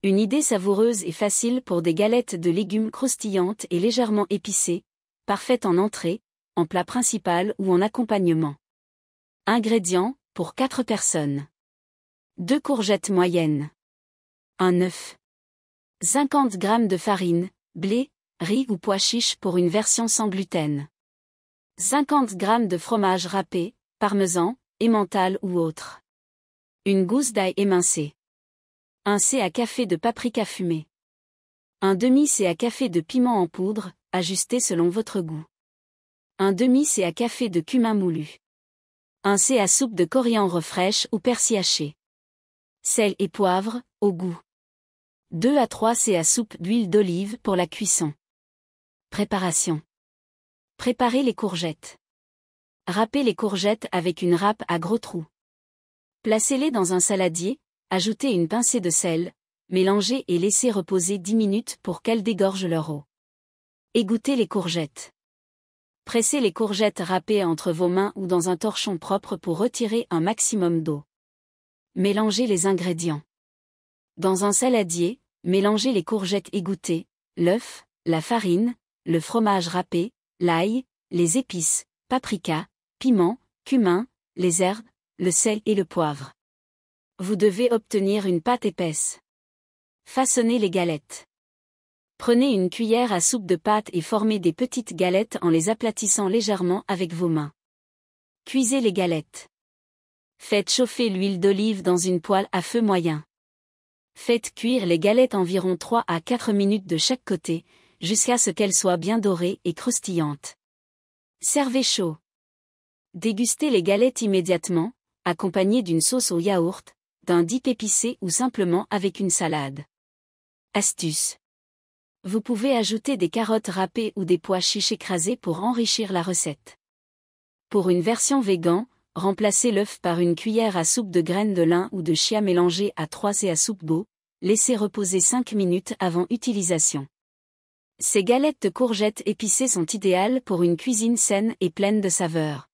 Une idée savoureuse et facile pour des galettes de légumes croustillantes et légèrement épicées, parfaites en entrée, en plat principal ou en accompagnement. Ingrédients, pour 4 personnes. 2 courgettes moyennes. Un œuf. 50 g de farine, blé, riz ou pois chiches pour une version sans gluten. 50 g de fromage râpé, parmesan, emmental ou autre. Une gousse d'ail émincée. 1 c à café de paprika fumé. Un demi-c à café de piment en poudre, ajusté selon votre goût. Un demi-c à café de cumin moulu. 1 c à soupe de coriandre fraîche ou persil haché. Sel et poivre, au goût. 2 à 3 c à soupe d'huile d'olive pour la cuisson. Préparation. Préparez les courgettes. Râpez les courgettes avec une râpe à gros trous. Placez-les dans un saladier, ajoutez une pincée de sel, mélangez et laissez reposer 10 minutes pour qu'elles dégorgent leur eau. Égouttez les courgettes. Pressez les courgettes râpées entre vos mains ou dans un torchon propre pour retirer un maximum d'eau. Mélangez les ingrédients. Dans un saladier, mélangez les courgettes égouttées, l'œuf, la farine, le fromage râpé, l'ail, les épices, paprika, piment, cumin, les herbes, le sel et le poivre. Vous devez obtenir une pâte épaisse. Façonnez les galettes. Prenez une cuillère à soupe de pâte et formez des petites galettes en les aplatissant légèrement avec vos mains. Cuisez les galettes. Faites chauffer l'huile d'olive dans une poêle à feu moyen. Faites cuire les galettes environ 3 à 4 minutes de chaque côté, jusqu'à ce qu'elles soient bien dorées et croustillantes. Servez chaud. Dégustez les galettes immédiatement, accompagnées d'une sauce au yaourt, d'un dip épicé ou simplement avec une salade. Astuce. Vous pouvez ajouter des carottes râpées ou des pois chiches écrasés pour enrichir la recette. Pour une version végan, remplacez l'œuf par une cuillère à soupe de graines de lin ou de chia mélangées à 3 c à soupe d'eau, laissez reposer 5 minutes avant utilisation. Ces galettes de courgettes épicées sont idéales pour une cuisine saine et pleine de saveurs.